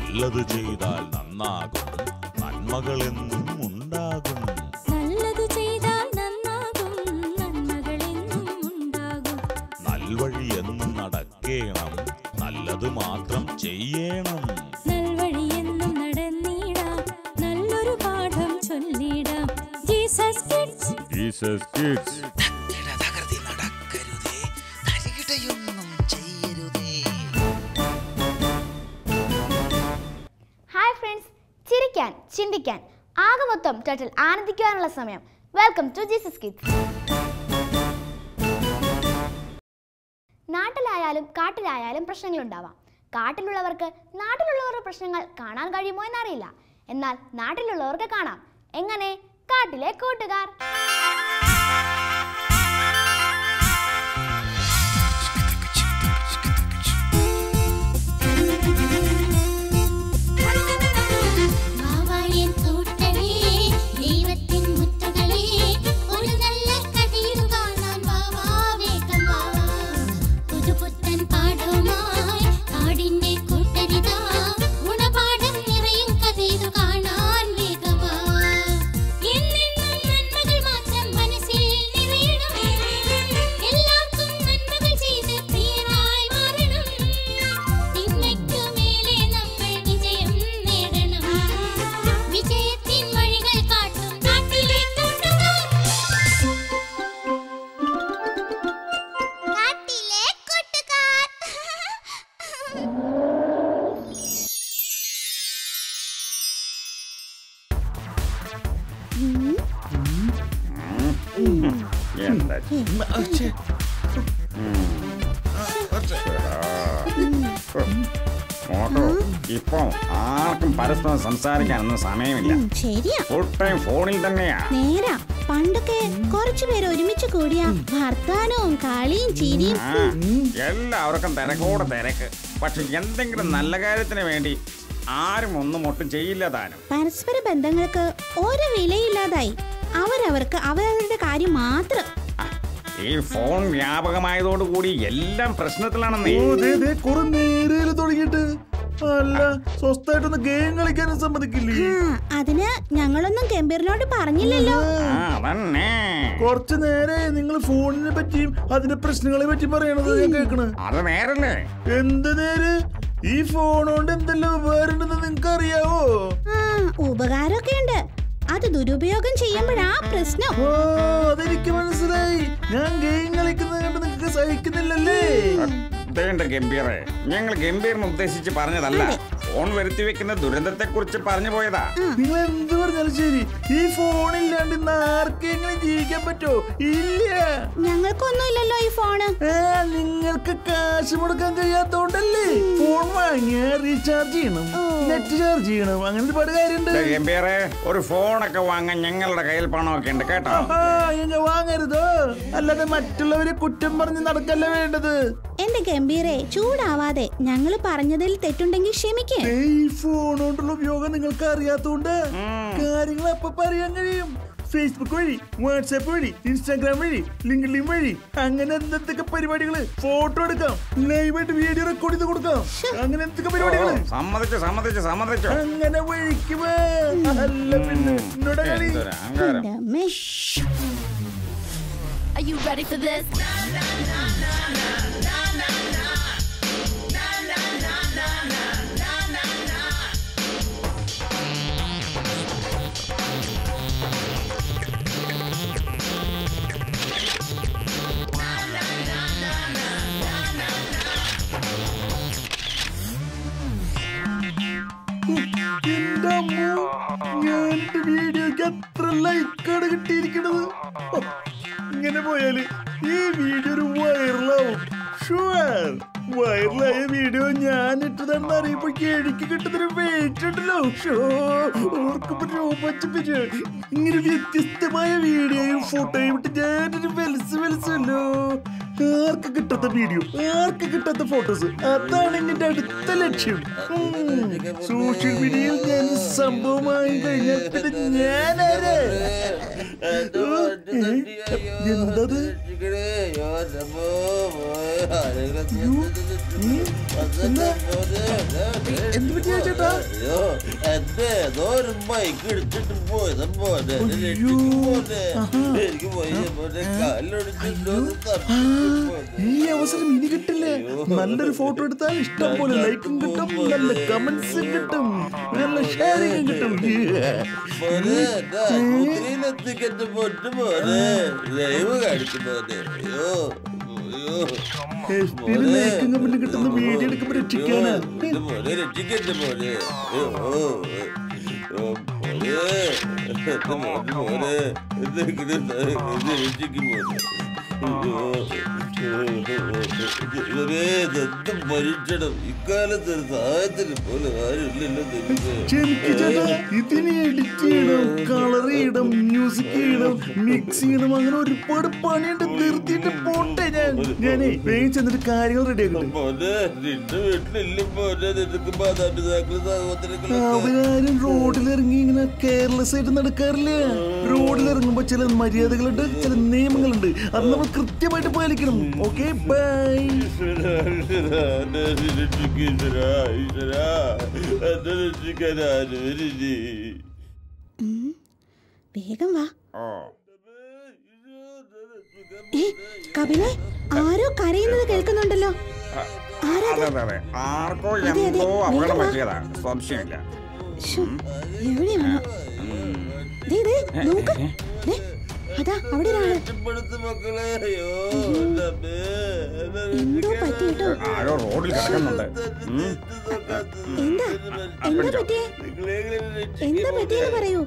നല്ലത് ചെയ്താൽ നന്നാകും, നന്മകളെന്നും ഉണ്ടാകും. നല്ലത് ചെയ്താൽ നന്നാകും, നന്മകളെന്നും ഉണ്ടാകും. നൽവഴി എന്നും നടക്കേണം, നല്ലത് മാത്രം ചെയ്യണം. നൽവഴി എന്നും നടന്നിടാം, നല്ലൊരു പാഠം ചൊല്ലിടാം. Jesus kids, Jesus kids. Hi friends, ചിരിക്കാൻ ചിന്തിക്കാൻ ആകെ മൊത്തം ടോട്ടൽ ആനന്ദിക്കുവാനുള്ള സമയം. Welcome to Jesus kids. നാട്ടിലായാലും കാട്ടിലായാലും പ്രശ്നങ്ങളുണ്ടാവാം. കാട്ടിലുള്ളവർക്ക് നാട്ടിലുള്ളവരുടെ പ്രശ്നങ്ങൾ കാണാൻ കഴിയുമോ എന്നറിയില്ല. എന്നാൽ നാട്ടിലുള്ളവർക്ക് കാണാം. എങ്ങനെ? കാട്ടിലെ കൂട്ടുകാർ. ഇപ്പൊ ആർക്കും പരസ്പരം സംസാരിക്കാനൊന്നും സമയമില്ല. ഫുൾ ടൈം ഫോണിൽ തന്നെയാ. നേരാ. പണ്ടൊക്കെ കുറച്ചുപേര് ഒരുമിച്ച് കൂടിയ വർത്താനവും കളിയും ചിരിയും. എല്ലാവർക്കും തിരക്കോടെ തിരക്ക്. പക്ഷെ എന്തെങ്കിലും നല്ല കാര്യത്തിന് വേണ്ടി ആരും ഒന്നും ഒട്ടും ചെയ്യില്ല താനും. പരസ്പര ബന്ധങ്ങൾക്ക് ഒരു വിലയില്ലാതായി. അവരവർക്ക് അവരവരുടെ കാര്യം മാത്രം. ഈ ഫോൺ വ്യാപകമായതോടുകൂടി എല്ലാം പ്രശ്നത്തിലാണെന്നേ. തുടങ്ങിയിട്ട് അല്ല, സ്വസ്ഥായിട്ടൊന്ന് ഗെയിം കളിക്കാനും സമ്മതിക്കില്ലേ? അതിന് ഞങ്ങളൊന്നും ഗംഭീറിനോട് പറഞ്ഞില്ലല്ലോ. കുറച്ചു നേരെ നിങ്ങൾ ഫോണിനെ പറ്റിയും അതിന്റെ പ്രശ്നങ്ങളെ പറ്റി പറയണത് ഞാൻ കേൾക്കണ. അത് നേരല്ലേ? എന്ത് നേര്? ഈ ഫോൺ കൊണ്ട് എന്തെല്ലാം ഉപകാരം ഉണ്ടെന്ന് നിങ്ങക്ക് അറിയാവോ? ഉപകാരമൊക്കെ ഉണ്ട്. അത് ദുരുപയോഗം ചെയ്യുമ്പോഴാ പ്രശ്നം. അതെനിക്ക് മനസ്സിലായി. ഞാൻ ഗെയിം കളിക്കുന്നത് കണ്ട് നിങ്ങൾക്ക് സഹിക്കുന്നില്ലല്ലേ? ഗംഭീറെ, ഞങ്ങൾ ഗംഭീറിനെ ഉദ്ദേശിച്ച് പറഞ്ഞതല്ല. ഫോൺ വരുത്തി വെക്കുന്ന ദുരന്തത്തെ കുറിച്ച് പറഞ്ഞു പോയതാ. നിങ്ങൾ എന്ത് പറഞ്ഞാലും ശരി, ഈ ഫോണില്ലാണ്ട് ഇന്ന് ആർക്കെങ്കിലും ജീവിക്കാൻ പറ്റോ? ഇല്ല. ഞങ്ങൾക്കൊന്നുമില്ലല്ലോ ഈ ഫോണ്. നിങ്ങൾക്ക് കാശ് മുടക്കാൻ കഴിയാത്തോണ്ടല്ലേ ഫോൺ വാങ്ങിയ റീചാർജ് ചെയ്യണം, നെറ്റ് ചാർജ് ചെയ്യണം, അങ്ങനെ ഒരുപാട് കാര്യമുണ്ട്. ഗംഭീറെ, ഒരു ഫോണൊക്കെ വാങ്ങാൻ ഞങ്ങളുടെ കയ്യിൽ പണമൊക്കെ ഉണ്ട് കേട്ടോ. വാങ്ങരുതോ? അല്ലാതെ മറ്റുള്ളവരെ കുറ്റം പറഞ്ഞ് നടക്കല്ല വേണ്ടത്. എന്റെ ഗംഭീരെ, ചൂടാവാതെ. ഞങ്ങൾ പറഞ്ഞതിൽ തെറ്റുണ്ടെങ്കിൽ ക്ഷമിക്കേ. ഈ ഫോൺ കൊണ്ടുള്ള ഉപയോഗം നിങ്ങൾക്ക് അറിയാത്തോണ്ട് കാര്യങ്ങൾ അപ്പൊ പറയാൻ കഴിയും. ഫേസ്ബുക്ക് വഴി, വാട്സാപ്പ് വഴി, ഇൻസ്റ്റാഗ്രാം വഴി, ലിങ്ക്ഡിൻ വഴി, അങ്ങനെ എന്തൊക്കെ പരിപാടികള്. ഫോട്ടോ എടുക്കാം, ലൈവായിട്ട് വീഡിയോ റെക്കോർഡ് ചെയ്ത് കൊടുക്കാം, അങ്ങനെ എന്തൊക്കെ പരിപാടികള്. സമ്മതിച്ചു. അങ്ങനെ വഴിക്കുമോ? അല്ല പിന്നെ എന്നോട് കളി. Are you ready for this? ഞാൻ വീഡിയോക്ക് എത്ര ലൈക്കാണ് കിട്ടിയിരിക്കണത്. ഇങ്ങനെ പോയാല് ഈ വീഡിയോ ഒരു വൈറലാവും. ഷുവർ. വൈറലായ വീഡിയോ ഞാൻ ഇട്ടതാണെന്ന് അറിയുമ്പോഴേക്ക് എനിക്ക് കിട്ടുന്നൊരു വെയിറ്റ് ഉണ്ടല്ലോ. ഇങ്ങനെ വ്യത്യസ്തമായ വീഡിയോയും ഫോട്ടോയും ഇട്ട് ഞാനൊരു വെലസല്ലോ. ആർക്ക് കിട്ടാത്ത വീഡിയോ, ആർക്ക് കിട്ടാത്ത ഫോട്ടോസ്, അതാണ് എന്റെ അടുത്ത ലക്ഷ്യം. സോഷ്യൽ മീഡിയയിൽ ഞാൻ സംഭവമായി കഴിഞ്ഞാൽ പിന്നെ ഞാനാരെ എന്തത്? എന്ത് പറ്റിയാ ചേട്ടാ? എന്റെ ഏതോ ഒരു ബൈക്ക് ഇടിച്ചിട്ട് പോയത് പോലെ എനിക്ക് പോയ കാലിലൊടിച്ചിട്ടോ ഈ അവസരം ഇനി കിട്ടില്ലേ? നല്ലൊരു ഫോട്ടോ എടുത്താൽ ഇഷ്ടം പോലെ ലൈക്കും കിട്ടും, നല്ല കമന്റ്സും കിട്ടും, നല്ല ഷെയറിംഗും കിട്ടും. എത്തിക്കന്റെ പൊന്നു പോലെ ലൈവ് കാണിക്കും പോലെ. ലൈക്കും കമന്റും കിട്ടുന്ന വീഡിയോ എടുക്കുമ്പോ രക്ഷിക്കാനാ. രക്ഷിക്കന്റെ പോലെ എന്തെങ്കിലും രക്ഷിക്കും പോലെ. മരിച്ചണം ഇക്കാലത്ത് ഒരു സഹായത്തിന് പോലെ ആരുമില്ലല്ലോ. ഇതിന് എഡിറ്റ് ചെയ്യണം, കളർ ചെയ്യണം, മ്യൂസിക് ചെയ്യണം, മിക്സ് ചെയ്യണം, അങ്ങനെ ഒരുപാട് പണിയുണ്ട്. നിർത്തിയിട്ട് പോട്ടെ. ഞാനേ വേഗം ചെന്നിട്ട് കാര്യങ്ങൾ റെഡി ആക്കണം. നിന്റെ വീട്ടിലില്ല പോലെ നിനക്ക് മാതാപിതാക്കളും സഹോദരങ്ങളും അവരാരും റോഡിലിറങ്ങി ഇങ്ങനെ കെയർലെസ് ആയിട്ട് നടക്കാറില്ല. റോഡിലിറങ്ങുമ്പോ ചില മര്യാദകളുണ്ട്, ചില നിയമങ്ങളുണ്ട്. അത് നമ്മൾ കൃത്യമായിട്ട് പാലിക്കണം. Okay, bye. വേഗം വാ. കപിലെ, ആരോ കരയുന്നത് കേൾക്കുന്നുണ്ടല്ലോ. ആർക്കോ എന്തോ അപകടം പറ്റിയതാ, സംശയമില്ല. എവിടെയാണോ? നോക്ക്, അതാ അവിടെ ഒരാള്. എന്തോ പറ്റിട്ടോ? ആരോ റോഡിൽ കിടക്കുന്നുണ്ട്. എന്താ പറ്റിയേ? എന്താ പറ്റിയെന്ന് പറയൂ.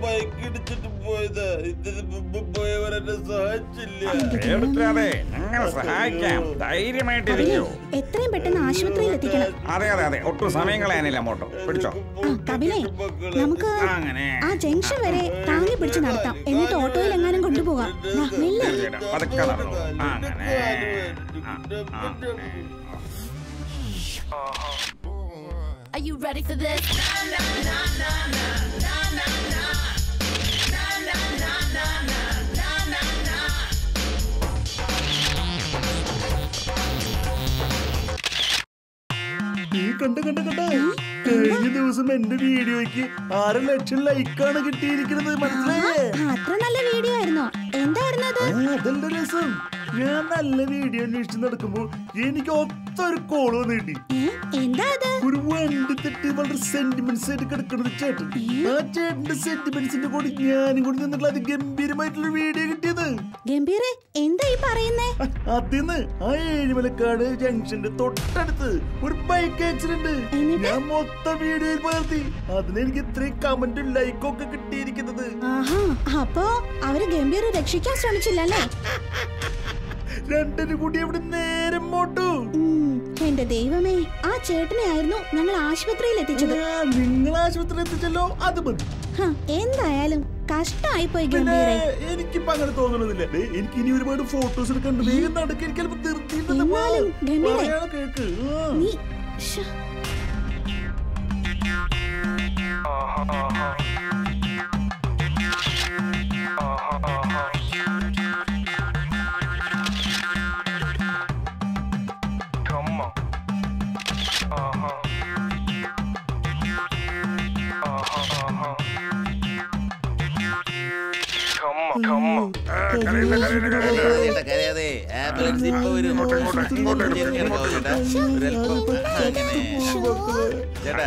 ബൈക്ക് ഇടിച്ചിട്ട് പോയതാ. ഇതിന് മുമ്പ് പോയവരെന്നെ സഹായിച്ചില്ല. പേടിക്കാതെ ഞങ്ങൾ സഹായിക്കാം, ധൈര്യമായിട്ടിരിക്കൂ. എത്രയും പെട്ടെന്ന് ആശുപത്രിയിൽ എത്തിക്കണം. അതെ അതെ അതെ, ഒട്ടും സമയം കളയാനില്ല. മോട്ടോ പിടിച്ചോ. കപിലേ, നമുക്ക് ആ ജംഗ്ഷൻ വരെ താങ്ങി പിടിച്ച് നടത്താം. എന്നിട്ട് ഓട്ടോയിൽ എങ്ങാനും കൊണ്ടുപോകാം. പതുക്കെ നടന്നു. അങ്ങനെ Are you ready for this? കണ്ട കഴിഞ്ഞ ദിവസം എന്റെ വീഡിയോയ്ക്ക് 6 ലക്ഷം ലൈക്കാണ് കിട്ടിയിരിക്കുന്നത്. മനസ്സിലായേ? അത്ര നല്ല വീഡിയോ ആയിരുന്നോ? എന്തായിരുന്നു അത്? അതല്ല രസം. ഞാൻ നല്ല വീഡിയോ അന്വേഷിച്ച് നടക്കുമ്പോൾ എനിക്ക് ഒത്തൊരു കോള് വന്നിട്ടി. എന്താ അത്? ഒരു വണ്ടി തട്ടി വളരെ സെന്റിമെന്റ്സ് ആയിട്ട് കിടക്കുന്ന ചേട്ടൻ. ആ ചേട്ടന്റെ സെന്റിമെന്റ്സിന്റെ കൂടെ ഞാനും കൂടി നിന്നിട്ടുള്ള അതിഗംഭീരമായിട്ടുള്ള വീഡിയോ കിട്ടിയത്. ഗംഭീരേ, എന്താ ഈ പറയുന്നേ? അതിന്ന് ആ ഏഴിമലക്കാട് ജംഗ്ഷന്റെ തൊട്ടടുത്ത് ഒരു ബൈക്ക് ആക്സിഡന്റ്. ഞാൻ മൊത്തം വീഡിയോയിൽ പകർത്തി. അതിനെനിക്ക് ഇത്രയും കമന്റും ലൈക്കും ഒക്കെ കിട്ടിയിരിക്കുന്നത്. അപ്പോ അവര് ഗംഭീര രക്ഷിക്കാൻ ശ്രമിച്ചില്ലല്ലേ? രണ്ടിനും കൂടി അവിടെ നേരം മോട്ടു. എന്റെ ദൈവമേ, ആ ചേട്ടനെ ആയിരുന്നു ഞങ്ങൾ ആശുപത്രിയിൽ എത്തിച്ചത്. നിങ്ങൾ ആശുപത്രിയിൽ എത്തിച്ചല്ലോ, അത് മതി. എന്തായാലും കഷ്ടമായി പോയി ഗംഭീരേ. എനിക്കിപ്പോ അങ്ങനെ തോന്നണമെന്നില്ല. എനിക്ക് ഇനി ഒരുപാട് ഫോട്ടോസ് എടുക്കണ്ട്. വേഗം നടക്ക്. എനിക്ക് ചിലപ്പോ കേക്ക് നീ കരയാതെ ആംബുലൻസ് ഇപ്പൊ വരും. ചേട്ടാ,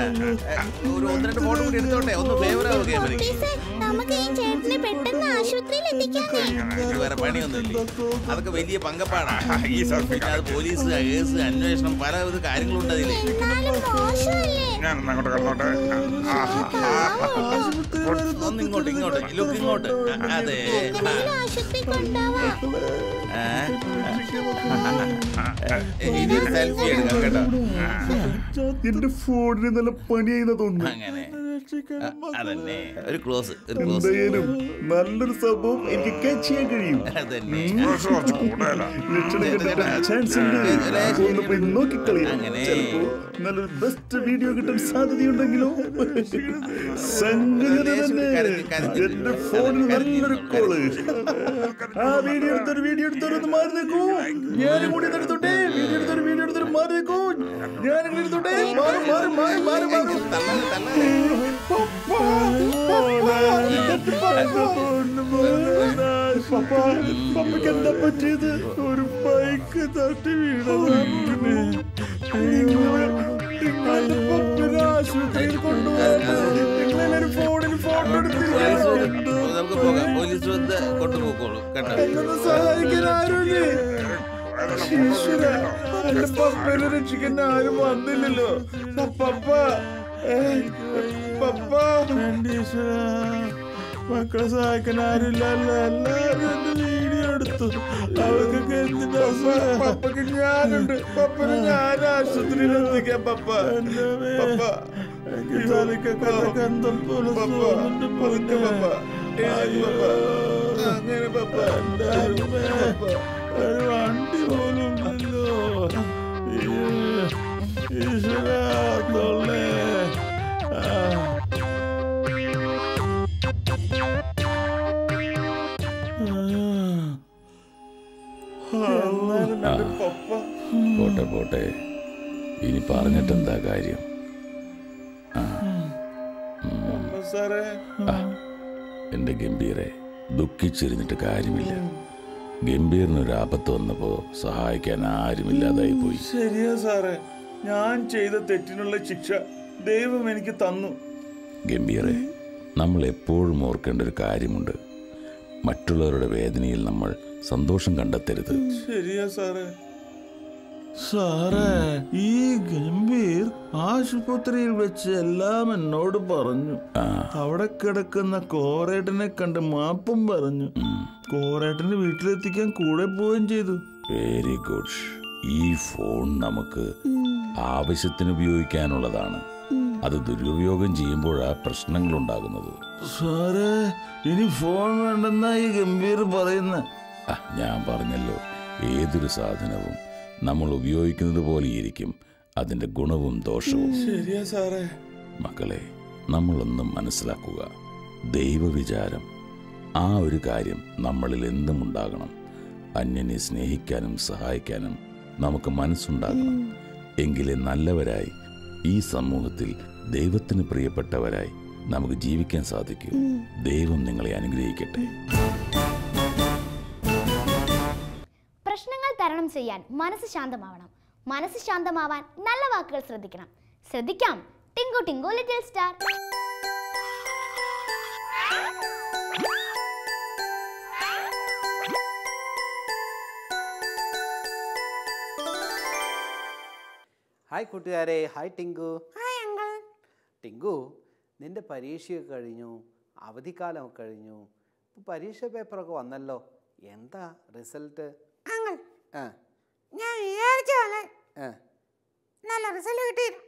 ഒരു 1-2 ഫോട്ടോ കൂടി എടുത്തോട്ടെ. ഒന്ന് ഫേവർ ആവുകയും വേറെ പണിയൊന്നുമില്ല. അതൊക്കെ വലിയ പങ്കപ്പാടാണ്. അത് പോലീസ് കേസ് അന്വേഷണം പല കാര്യങ്ങളുണ്ട് അതില്. ഒന്ന് ഇങ്ങോട്ട് ലുക്ക് ഇങ്ങോട്ട്. അതെ, സെൽഫി എടുക്കാം കേട്ടോ. എന്റെ ഫോണിന് നല്ല പണിയായി തോന്നുന്നു. അങ്ങനെ അതന്നെ, ഒരു ക്ലോസ്. എന്തായാലും നല്ലൊരു സംഭവം എനിക്ക് ക്യാച്ച് ചെയ്യാൻ കഴിയും. ചാൻസ് ഉണ്ട്. നോക്കിക്കളിയാം. ചിലപ്പോ നല്ലൊരു ബെസ്റ്റ് വീഡിയോ കിട്ടാൻ സാധ്യതയുണ്ടെങ്കിലോ. സംഗതി തന്നെ. എന്റെ ഫോണിൽ നല്ലൊരു കോള്. ആ വീഡിയോ എടുത്തൊരു മാറി നിൽക്കൂ. ഞാനും കൂടി എടുത്തോട്ടെ. വീഡിയോ എടുത്തൊരു മാറി നിൽക്കൂ. ഞാൻ ഇങ്ങനെ ഇരുന്നോട്ടെ? മാറി. പപ്പയ്ക്ക് എന്താ പറ്റിയത്? ഒരു ബൈക്ക് തട്ടി വീണതാണ്. പപ്പനെ ആശുപത്രിയിൽ കൊണ്ടുപോകാൻ ഫോണിൽ ഫോട്ടോ എടുത്ത് നമുക്ക് പോകാം. പോലീസ് വന്ന് കൊണ്ടുപോക്കോളൂ കേട്ടോ. എന്നൊന്ന് സഹായിക്കാൻ ആരുമില്ലേ? എന്റെ പപ്പനെ രക്ഷിക്കാൻ ആരും വന്നില്ലല്ലോ. മക്കളെ സഹായിക്കാൻ ആരുമില്ലല്ലോ. എല്ലാരും എന്റെ വീഡിയോ എടുത്തു. അവർക്കൊക്കെ എന്തിനാ? പപ്പക്ക് ഞാനുണ്ട്. പപ്പനെ ഞാൻ ആശുപത്രിയിൽ എത്തിക്കാം. പപ്പ എനിക്ക് തലക്കൊക്കെ ഗന്ധം പോലെ അങ്ങനെ പപ്പ ഒരു വണ്ടി പോലും ഇല്ലല്ലോ. ഈശ്വരാ തൊള്ളേ. പോട്ടെ ഇനി പറഞ്ഞിട്ടെന്താ കാര്യം? സാറേ, എന്റെ ഗംഭീരെ, ദുഃഖിച്ചിരുന്നിട്ട് കാര്യമില്ല. ഗംഭീറിനൊരു ആപത്ത് വന്നപ്പോ സഹായിക്കാൻ ആരുമില്ലാതായി പോയി. ശരിയാ സാറേ, ഞാൻ ചെയ്ത തെറ്റിനുള്ള ശിക്ഷ ദൈവം എനിക്ക് തന്നു. ഗംഭീരെ, നമ്മൾ എപ്പോഴും ഓർക്കേണ്ട ഒരു കാര്യമുണ്ട്. മറ്റുള്ളവരുടെ വേദനയിൽ നമ്മൾ സന്തോഷം കണ്ടെത്തരുത്. ശരിയാ സാറേ. ഈ ഗംഭീർ ആശുപത്രിയിൽ വെച്ച് എല്ലാം എന്നോട് പറഞ്ഞു. അവിടെ കിടക്കുന്ന കോറേട്ടനെ കണ്ട് മാപ്പും പറഞ്ഞു. കോറേട്ടന് വീട്ടിലെത്തിക്കാൻ കൂടെ പോവുകയും ചെയ്തു. Very good. ഈ ഫോൺ നമുക്ക് ആവശ്യത്തിന് ഉപയോഗിക്കാനുള്ളതാണ്. അത് ദുരുപയോഗം ചെയ്യുമ്പോഴാ പ്രശ്നങ്ങൾ ഉണ്ടാകുന്നത്. സാറേ, ഇനി ഫോൺ വേണ്ടെന്നാ ഈ ഗംഭീർ പറയുന്ന. ഞാൻ പറഞ്ഞല്ലോ, ഏതൊരു സാധനവും നമ്മൾ ഉപയോഗിക്കുന്നത് പോലെയിരിക്കും അതിന്റെ ഗുണവും ദോഷവും. ശരിയാ സാറേ. മക്കളെ, നമ്മളൊന്നും മനസ്സിലാക്കുക. ദൈവവിചാരം, ആ ഒരു കാര്യം നമ്മളിൽ എന്നും ഉണ്ടാകണം. അന്യനെ സ്നേഹിക്കാനും സഹായിക്കാനും നമുക്ക് മനസ്സുണ്ടാകണം. എങ്കിലേ നല്ലവരായി ഈ സമൂഹത്തിൽ ദൈവത്തിന് പ്രിയപ്പെട്ടവരായി നമുക്ക് ജീവിക്കാൻ സാധിക്കൂ. ദൈവം നിങ്ങളെ അനുഗ്രഹിക്കട്ടെ. പ്രശ്നങ്ങൾ തരണം ചെയ്യാൻ മനസ്സ് ശാന്തമാവണം. മനസ്സ് ശാന്തമാവാൻ നല്ല വാക്കുകൾ ശ്രദ്ധിക്കണം. ശ്രദ്ധിക്കാം. Tinku Tinku little star. Hi കൂട്ടുകാരെ. ഹായ് ടിങ്കു. ടിങ്കു, നിന്റെ പരീക്ഷയൊക്കെ കഴിഞ്ഞു, അവധിക്കാലമൊക്കെ കഴിഞ്ഞു. ഇപ്പോൾ പരീക്ഷ പേപ്പറൊക്കെ വന്നല്ലോ. എന്താ റിസൾട്ട്? ഞാൻ വിചാരിച്ച പോലെ നല്ല റിസൾട്ട് കിട്ടിയില്ല.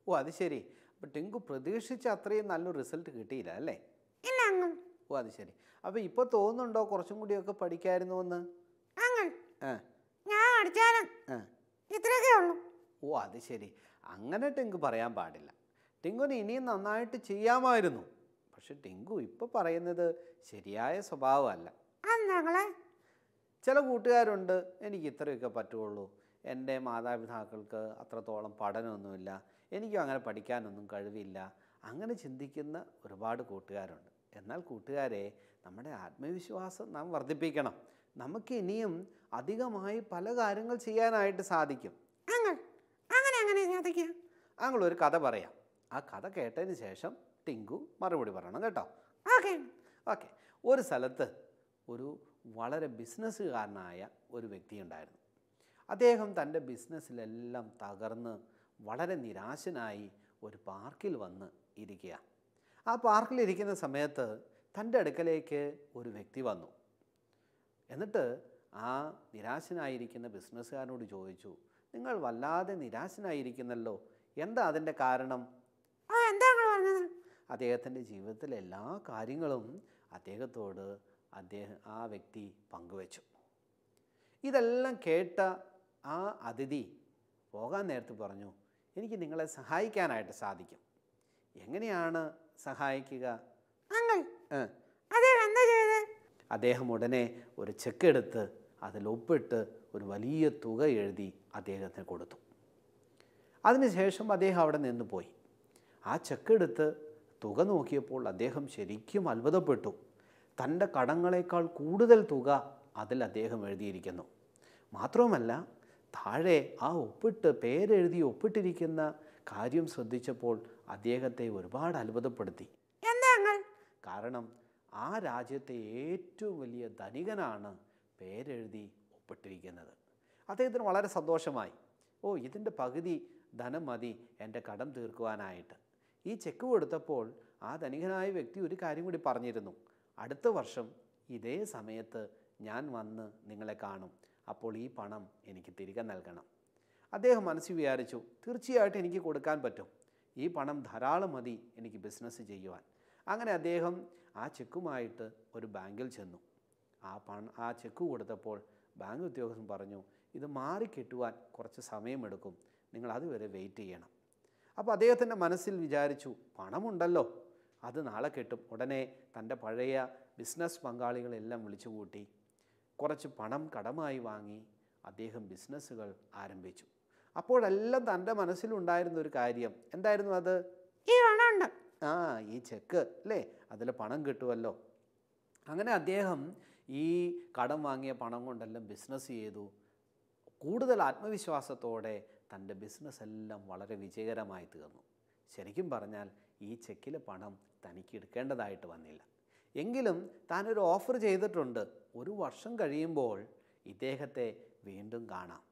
ഓ, അത് ശരി. അപ്പോൾ ടിങ്കു പ്രതീക്ഷിച്ച അത്രയും നല്ലൊരു റിസൾട്ട് കിട്ടിയില്ല അല്ലേ? ഇല്ല അങ്ങൾ. ഓ, അത് ശരി. അപ്പോൾ ഇപ്പോൾ തോന്നുന്നുണ്ടോ കുറച്ചും കൂടിയൊക്കെ പഠിക്കായിരുന്നു എന്ന്? അങ്ങൾ, ഞാൻ പഠിച്ചാലും ഇത്രയൊക്കെ ഉള്ളൂ. ഓ, അത് ശരി. അങ്ങനെ ടിങ്കു പറയാൻ പാടില്ല. ടിങ്കുന് ഇനിയും നന്നായിട്ട് ചെയ്യാമായിരുന്നു. പക്ഷെ ടിങ്കു ഇപ്പോൾ പറയുന്നത് ശരിയായ സ്വഭാവമല്ല. ചില കൂട്ടുകാരുണ്ട്, എനിക്ക് ഇത്രയൊക്കെ പറ്റുള്ളൂ, എൻ്റെ മാതാപിതാക്കൾക്ക് അത്രത്തോളം പഠനമൊന്നുമില്ല, എനിക്കും അങ്ങനെ പഠിക്കാനൊന്നും കഴിവില്ല, അങ്ങനെ ചിന്തിക്കുന്ന ഒരുപാട് കൂട്ടുകാരുണ്ട്. എന്നാൽ കൂട്ടുകാരെ, നമ്മുടെ ആത്മവിശ്വാസം നാം വർദ്ധിപ്പിക്കണം. നമുക്ക് ഇനിയും അധികമായി പല കാര്യങ്ങൾ ചെയ്യാനായിട്ട് സാധിക്കും. അങ്ങനെ ഒരു കഥ പറയാം. ആ കഥ കേട്ടതിന് ശേഷം ടിങ്കു മറുപടി പറയണം കേട്ടോ. ഓക്കെ. ഒരു സ്ഥലത്ത് ഒരു വളരെ ബിസിനസ്സുകാരനായ ഒരു വ്യക്തി ഉണ്ടായിരുന്നു. അദ്ദേഹം തൻ്റെ ബിസിനസ്സിലെല്ലാം തകർന്ന് വളരെ നിരാശനായി ഒരു പാർക്കിൽ വന്ന് ഇരിക്കുക. ആ പാർക്കിലിരിക്കുന്ന സമയത്ത് തൻ്റെ അടുക്കലേക്ക് ഒരു വ്യക്തി വന്നു. എന്നിട്ട് ആ നിരാശനായിരിക്കുന്ന ബിസിനസ്സുകാരനോട് ചോദിച്ചു, നിങ്ങൾ വല്ലാതെ നിരാശനായിരിക്കുന്നല്ലോ, എന്താ അതിൻ്റെ കാരണം? അദ്ദേഹത്തിൻ്റെ ജീവിതത്തിലെ എല്ലാ കാര്യങ്ങളും അദ്ദേഹത്തോട് ആ വ്യക്തി പങ്കുവച്ചു. ഇതെല്ലാം കേട്ട ആ അതിഥി പോകാൻ നേരത്ത് പറഞ്ഞു, എനിക്ക് നിങ്ങളെ സഹായിക്കാനായിട്ട് സാധിക്കും. എങ്ങനെയാണ് സഹായിക്കുക? അദ്ദേഹം ഉടനെ ഒരു ചെക്ക് എടുത്ത് അതിൽ ഒപ്പിട്ട് ഒരു വലിയ തുക എഴുതി അദ്ദേഹത്തിന് കൊടുത്തു. അതിനുശേഷം അദ്ദേഹം അവിടെ നിന്ന് പോയി. ആ ചെക്കെടുത്ത് തുക നോക്കിയപ്പോൾ അദ്ദേഹം ശരിക്കും അത്ഭുതപ്പെട്ടു. തൻ്റെ കടങ്ങളെക്കാൾ കൂടുതൽ തുക അതിൽ അദ്ദേഹം എഴുതിയിരിക്കുന്നു. മാത്രവുമല്ല, താഴെ ആ പേരെഴുതി ഒപ്പിട്ടിരിക്കുന്ന കാര്യം ശ്രദ്ധിച്ചപ്പോൾ അദ്ദേഹത്തെ ഒരുപാട് അത്ഭുതപ്പെടുത്തി. കാരണം ആ രാജ്യത്തെ ഏറ്റവും വലിയ ധനികനാണ് പേരെഴുതി ഒപ്പിട്ടിരിക്കുന്നത്. അദ്ദേഹത്തിന് വളരെ സന്തോഷമായി. ഇതിൻ്റെ പകുതി ധനം മതി എൻ്റെ കടം തീർക്കുവാനായിട്ട്. ഈ ചെക്ക് കൊടുത്തപ്പോൾ ആ ധനികനായ വ്യക്തി ഒരു കാര്യം കൂടി പറഞ്ഞിരുന്നു. അടുത്ത വർഷം ഇതേ സമയത്ത് ഞാൻ വന്ന് നിങ്ങളെ കാണും, അപ്പോൾ ഈ പണം എനിക്ക് തിരികെ നൽകണം. അദ്ദേഹം മനസ്സിൽ വിചാരിച്ചു, തീർച്ചയായിട്ടും എനിക്ക് കൊടുക്കാൻ പറ്റും, ഈ പണം ധാരാളം മതി എനിക്ക് ബിസിനസ് ചെയ്യുവാൻ. അങ്ങനെ അദ്ദേഹം ആ ചെക്കുമായിട്ട് ഒരു ബാങ്കിൽ ചെന്നു. ആ ചെക്ക് കൊടുത്തപ്പോൾ ബാങ്ക് ഉദ്യോഗസ്ഥൻ പറഞ്ഞു, ഇത് മാറിക്കിട്ടുവാൻ കുറച്ച് സമയമെടുക്കും, നിങ്ങൾ അതുവരെ വെയിറ്റ് ചെയ്യണം. അപ്പോൾ അദ്ദേഹത്തിൻ്റെ മനസ്സിൽ വിചാരിച്ചു, പണമുണ്ടല്ലോ, അത് നാളെ കിട്ടും. ഉടനെ തൻ്റെ പഴയ ബിസിനസ് പങ്കാളികളെല്ലാം വിളിച്ചുകൂട്ടി കുറച്ച് പണം കടമായി വാങ്ങി അദ്ദേഹം ബിസിനസ്സുകൾ ആരംഭിച്ചു. അപ്പോഴെല്ലാം തൻ്റെ മനസ്സിലുണ്ടായിരുന്ന ഒരു കാര്യം എന്തായിരുന്നു? അത് ഈ ചെക്ക് അല്ലേ, അതിൽ പണം കിട്ടുമല്ലോ. അങ്ങനെ അദ്ദേഹം ഈ കടം വാങ്ങിയ പണം കൊണ്ടെല്ലാം ബിസിനസ് ചെയ്തു. കൂടുതൽ ആത്മവിശ്വാസത്തോടെ തൻ്റെ ബിസിനസ് എല്ലാം വളരെ വിജയകരമായി തീർന്നു. ശരിക്കും പറഞ്ഞാൽ ഈ ചെക്കിലെ പണം തനിക്ക് എടുക്കേണ്ടതായിട്ട് വന്നില്ല. എങ്കിലും താനൊരു ഓഫർ ചെയ്തിട്ടുണ്ട്, 1 വർഷം കഴിയുമ്പോൾ ഇദ്ദേഹത്തെ വീണ്ടും കാണാം.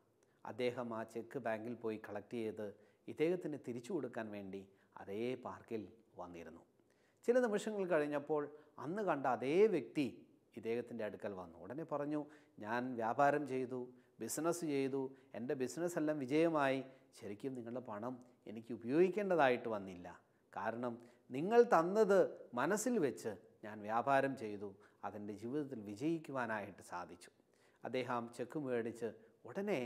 അദ്ദേഹം ആ ചെക്ക് ബാങ്കിൽ പോയി കളക്ട് ചെയ്ത് ഇദ്ദേഹത്തിന് തിരിച്ചു കൊടുക്കാൻ വേണ്ടി അതേ പാർക്കിൽ വന്നിരുന്നു. ചില നിമിഷങ്ങൾ കഴിഞ്ഞപ്പോൾ അന്ന് കണ്ട അതേ വ്യക്തി ഇദ്ദേഹത്തിൻ്റെ അടുക്കൽ വന്നു. ഉടനെ പറഞ്ഞു, ഞാൻ വ്യാപാരം ചെയ്തു, ബിസിനസ് ചെയ്തു, എൻ്റെ ബിസിനസ്സെല്ലാം വിജയമായി. ശരിക്കും നിങ്ങളുടെ പണം എനിക്ക് ഉപയോഗിക്കേണ്ടതായിട്ട് വന്നില്ല. കാരണം നിങ്ങൾ തന്നത് മനസ്സിൽ വെച്ച് ഞാൻ വ്യാപാരം ചെയ്തു, അതെൻ്റെ ജീവിതത്തിൽ വിജയിക്കുവാനായിട്ട് സാധിച്ചു. അദ്ദേഹം ചെക്ക് മേടിച്ച് ഉടനെ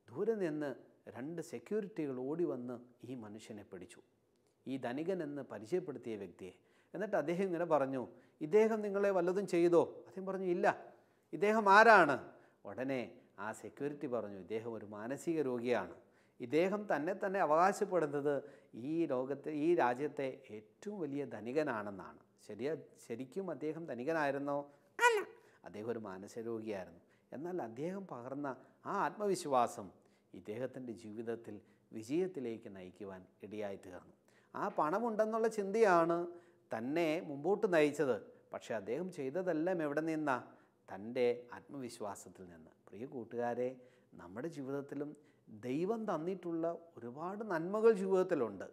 ദൂരെ നിന്ന് 2 സെക്യൂരിറ്റികൾ ഓടി വന്ന് ഈ മനുഷ്യനെ പിടിച്ചു, ഈ ധനികൻ എന്ന് പരിചയപ്പെടുത്തിയ വ്യക്തിയെ. എന്നിട്ട് അദ്ദേഹം ഇങ്ങനെ പറഞ്ഞു, ഇദ്ദേഹം നിങ്ങളെ വല്ലതും ചെയ്തോ? അദ്ദേഹം പറഞ്ഞു, ഇല്ല. ഇദ്ദേഹം ആരാണ്? ഉടനെ ആ സെക്യൂരിറ്റി പറഞ്ഞു, ഇദ്ദേഹം ഒരു മാനസിക രോഗിയാണ്. ഇദ്ദേഹം തന്നെ അവകാശപ്പെടുന്നത് ഈ രാജ്യത്തെ ഏറ്റവും വലിയ ധനികനാണെന്നാണ്. ശരിക്കും അദ്ദേഹം ധനികനായിരുന്നോ? അല്ല, അദ്ദേഹം ഒരു മാനസിക രോഗിയായിരുന്നു. എന്നാൽ അദ്ദേഹം പകർന്ന ആ ആത്മവിശ്വാസം ഇദ്ദേഹത്തിൻ്റെ ജീവിതത്തിൽ വിജയത്തിലേക്ക് നയിക്കുവാൻ ഇടയായി തീർന്നു. ആ പണമുണ്ടെന്നുള്ള ചിന്തയാണ് തന്നെ മുമ്പോട്ട് നയിച്ചത്. പക്ഷേ അദ്ദേഹം ചെയ്തതെല്ലാം എവിടെ നിന്നാ? തൻ്റെ ആത്മവിശ്വാസത്തിൽ നിന്ന്. പ്രിയ കൂട്ടുകാരെ, നമ്മുടെ ജീവിതത്തിലും ദൈവം തന്നിട്ടുള്ള ഒരുപാട് നന്മകൾ ജീവിതത്തിലുണ്ട്.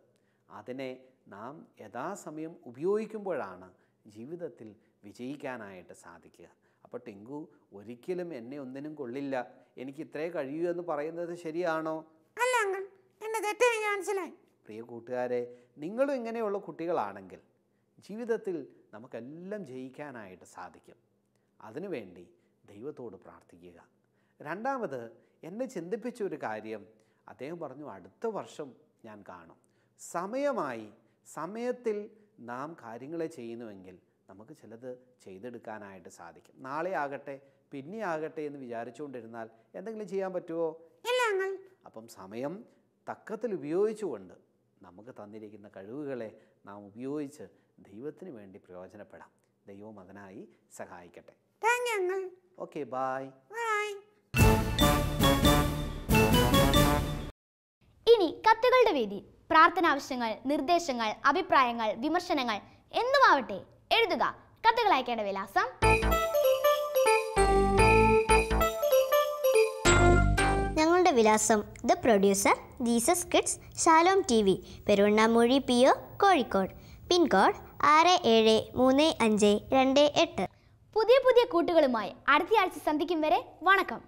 അതിനെ നാം യഥാസമയം ഉപയോഗിക്കുമ്പോഴാണ് ജീവിതത്തിൽ വിജയിക്കാനായിട്ട് സാധിക്കുക. അപ്പോൾ ടിങ്കു ഒരിക്കലും എന്നെ ഒന്നിനും കൊള്ളില്ല, എനിക്ക് ഇത്രേ കഴിയൂ എന്ന് പറയുന്നത് ശരിയാണോ? അല്ല അങ്കിൾ, എൻ്റെ തെറ്റ് എനിക്ക് മനസ്സിലായി. പ്രിയ കൂട്ടുകാരെ, നിങ്ങളും ഇങ്ങനെയുള്ള കുട്ടികളാണെങ്കിൽ ജീവിതത്തിൽ നമുക്കെല്ലാം ജയിക്കാനായിട്ട് സാധിക്കും. അതിനുവേണ്ടി ദൈവത്തോട് പ്രാർത്ഥിക്കുക. രണ്ടാമത് എന്നെ ചിന്തിപ്പിച്ച ഒരു കാര്യം, അദ്ദേഹം പറഞ്ഞു, അടുത്ത വർഷം ഞാൻ കാണും. സമയത്തിൽ നാം കാര്യങ്ങളെ ചെയ്യുന്നുവെങ്കിൽ നമുക്ക് ചിലത് ചെയ്തെടുക്കാനായിട്ട് സാധിക്കും. നാളെ ആകട്ടെ, പിന്നെ ആകട്ടെ എന്ന് വിചാരിച്ചുകൊണ്ടിരുന്നാൽ എന്തെങ്കിലും ചെയ്യാൻ പറ്റുമോ? ഇല്ല അങ്കിൾ. അപ്പം സമയം തക്കത്തിൽ ഉപയോഗിച്ചുകൊണ്ട് നമുക്ക് തന്നിരിക്കുന്ന കഴിവുകളെ നാം ഉപയോഗിച്ച് ദൈവത്തിന് വേണ്ടി പ്രയോജനപ്പെടാം. ദൈവം അതിനായി സഹായിക്കട്ടെ. Thank you uncle. Okay, bye. Bye. ഇനി കത്തുകളുടെ വേദി. പ്രാർത്ഥനാവശ്യങ്ങൾ, നിർദ്ദേശങ്ങൾ, അഭിപ്രായങ്ങൾ, വിമർശനങ്ങൾ എന്തുമാവട്ടെ എഴുതുക. കത്തുകൾ അയക്കേണ്ട വിലാസം: ഞങ്ങളുടെ വിലാസം: the producer, Jesus Kids, Shalom TV, Peruvannamuzhi PO, Kozhikode. Pincode 673528. പുതിയ കൂട്ടുകളുമായി അടുത്തയാഴ്ച സന്ധിക്കും വരെ വണക്കം.